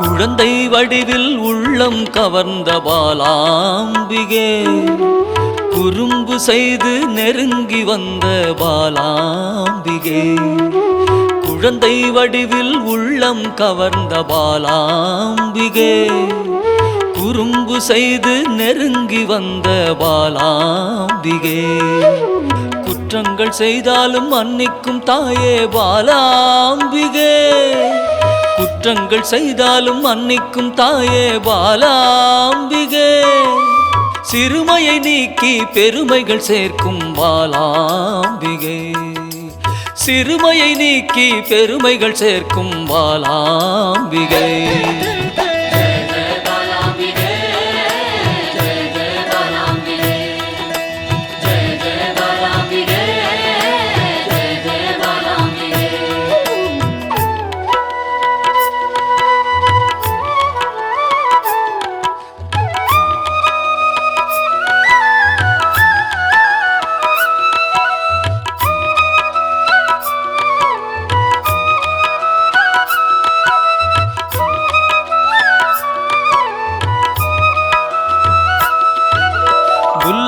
குழந்தை வடிவில் உள்ளம் கவர்ந்த பாலாம்பிகே, குறும்பு செய்து நெருங்கி வந்த பாலாம்பிகே. குழந்தை வடிவில் உள்ளம் கவர்ந்த பாலாம்பிகே, குறும்பு செய்து நெருங்கி வந்த பாலாம்பிகே. குற்றங்கள் செய்தாலும் மன்னிக்கும் தாயே பாலாம்பிகே, குற்றங்கள் செய்தாலும் மன்னிக்கும் தாயே பாலாம்பிகே. சிறுமையை நீக்கி பெருமைகள் சேர்க்கும் பாலாம்பிகே, சிறுமையை நீக்கி பெருமைகள் சேர்க்கும் பாலாம்பிகே.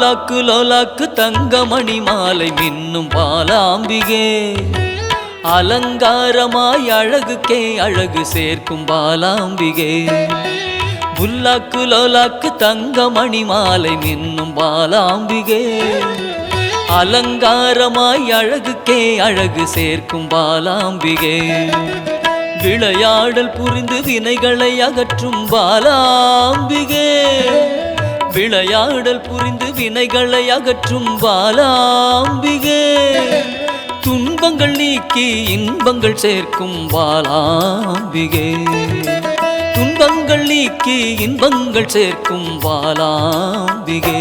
லோலாக்கு லோலாக்கு தங்கமணி மாலை மின்னும் பாலாம்பிகே, அலங்காரமாய் அழகுக்கே அழகு சேர்க்கும் பாலாம்பிகே. புல்லாக்கு லோலாக்கு தங்கமணி மாலை மின்னும் பாலாம்பிகே, அலங்காரமாய் அழகுக்கே அழகு சேர்க்கும் பாலாம்பிகே. விளையாடல் புரிந்து வினைகளை அகற்றும் பாலாம்பிகே, விளையாடல் புரிந்து வினைகளை அகற்றும் பாலாம்பிகே. துன்பங்கள் நீக்கி இன்பங்கள் சேர்க்கும் பாலாம்பிகே, துன்பங்கள் நீக்கி இன்பங்கள் சேர்க்கும் பாலாம்பிகே.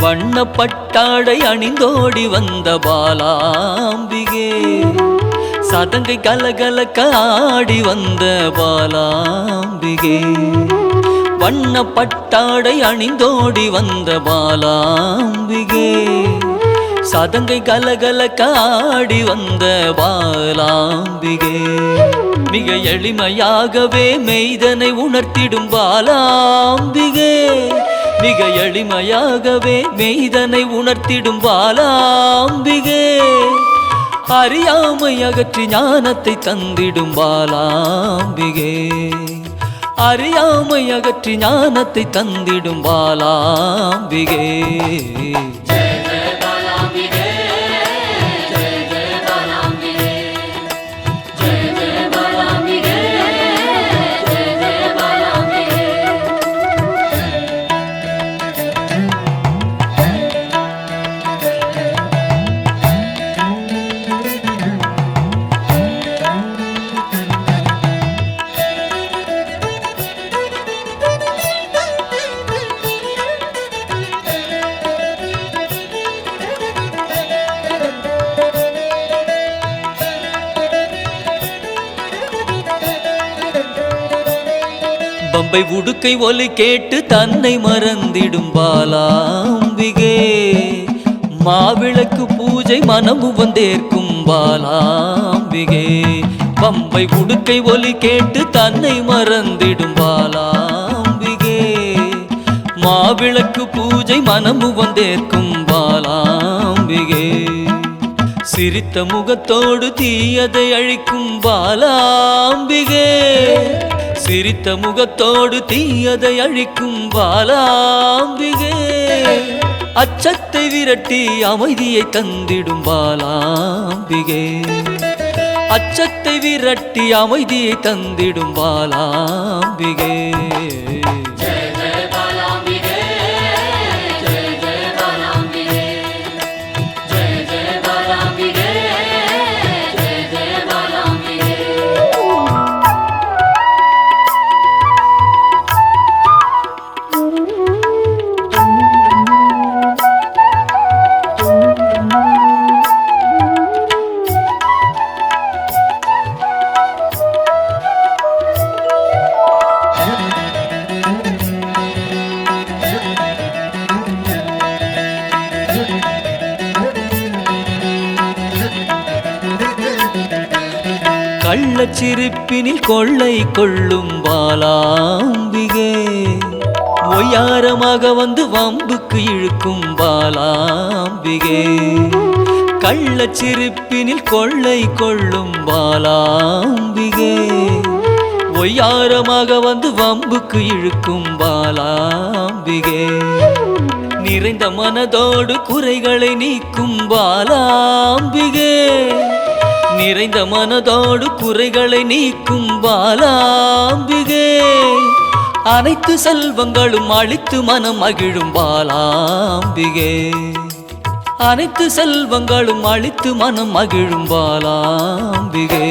வண்ணப்பட்டாடை அணிந்தோடி வந்த பாலாம்பிகே, சதங்கை கலகலக்க ஆடி வந்த பாலாம்பிகே. வண்ணப்பட்டாடை அணிந்தோடி வந்த பாலாம்பிகே, சதங்கை கலகலக்க ஆடி வந்த பாலாம்பிகே. மிக எளிமையாகவே மெய்தனை உணர்த்திடும் பாலாம்பிகே, மிக எளிமையாகவே மெய்தனை உணர்த்திடும் பாலாம்பிகே. அறியாமை அகற்றி ஞானத்தை தந்திடும் பாலாம்பிகே, அறியாமை அகற்றி ஞானத்தை தந்திடும் பாலாம்பிகே. பம்பை உடுக்கை ஒலி கேட்டு தன்னை மறந்திடும் பாலாம்பிகே, மாவிளக்கு பூஜை மனமு வந்தேற்கும் பாலாம்பிகே. பம்பை உடுக்கை ஒலி கேட்டு தன்னை மறந்திடும் பாலாம்பிகே, மாவிளக்கு பூஜை மனமு வந்தேற்கும் பாலாம்பிகே. சிரித்த முகத்தோடு தீயதை அழிக்கும் பாலாம்பிகே சிரித்த முகத்தோடு தீயதை அழிக்கும் பாலாம்பிகே அச்சத்தை விரட்டி அமைதியை தந்திடும் பாலாம்பிகே அச்சத்தை விரட்டி அமைதியை தந்திடும் பாலாம்பிகே கள்ளச்சிரிப்பினில் கொள்ளை கொள்ளும் பாலாம்பிகே ஒய்யாரமாக வந்து வம்புக்கு இழுக்கும் பாலாம்பிகே கள்ளச்சிரிப்பினில் கொள்ளை கொள்ளும் பாலாம்பிகே ஒய்யாரமாக வந்து வம்புக்கு இழுக்கும் பாலாம்பிகே நிறைந்த மனதோடு குறைகளை நீக்கும் பாலாம்பிகே நிறைந்த மனதோடு குறைகளை நீக்கும் பாலாம்பிகே அனைத்து செல்வங்களும் அளித்து மனம் மகிழும் பாலாம்பிகே அனைத்து செல்வங்களும் அளித்து மனம் மகிழும் பாலாம்பிகே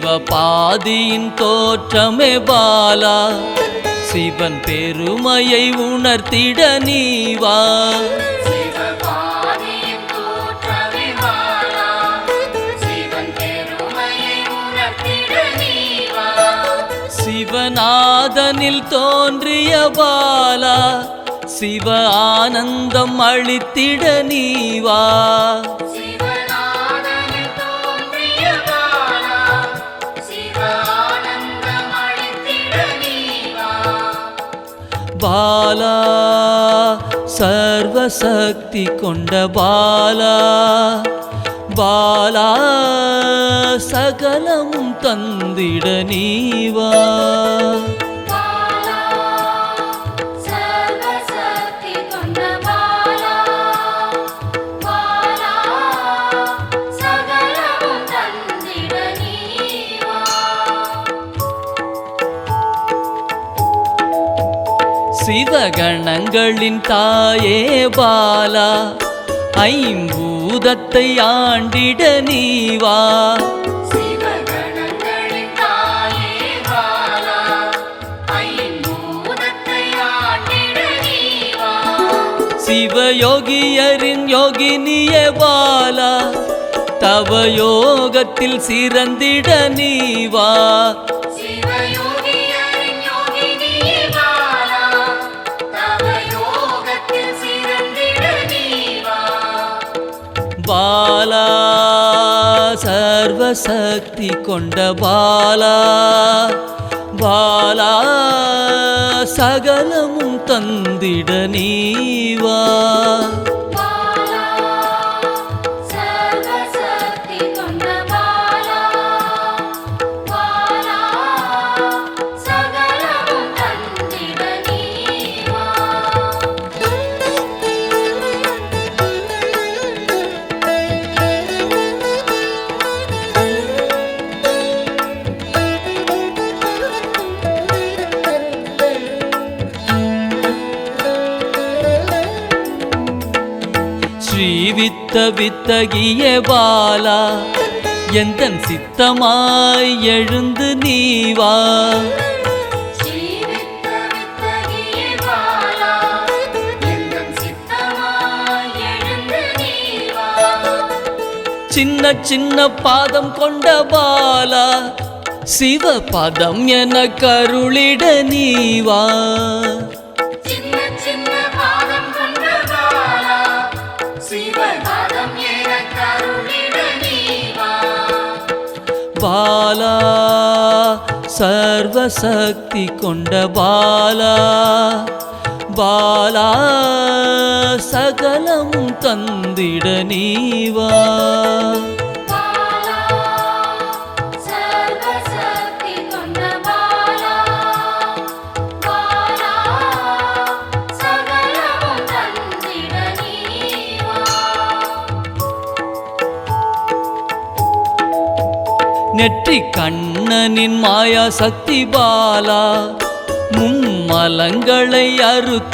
சிவபாதியின் தோற்றமே பாலா சிவன் பெருமையை உணர்த்திட நீவா சிவநாதனில் தோன்றிய பாலா சிவ ஆனந்தம் அளித்திட நீவா பாலா சர்வசக்தி கொண்ட பாலா பாலா சகலமும் தந்திட நீவா சிவகணங்களின் தாயே பாலா ஐம்பூதத்தை ஆண்டிட நீவா சிவயோகியரின் யோகினியே பாலா தவ யோகத்தில் சிறந்திட நீவா பாலா சர்வசக்தி கொண்ட பாலா பாலா சகலமும் தந்திட நீவா ஸ்ரீவித்த வித்தகிய பாலா எந்தன் சித்தமாய் எழுந்து நீ வா சின்ன சின்ன பாதம் கொண்ட பாலா சிவ பாதம் என கருளிட நீ வா பாலா சர்வசக்தி கொண்ட பாலா பாலா சகலமும் தந்திட நீ வா நெற்றி கண்ணனின் மாயா சக்தி பாலா மும்மலங்களை அறுத்த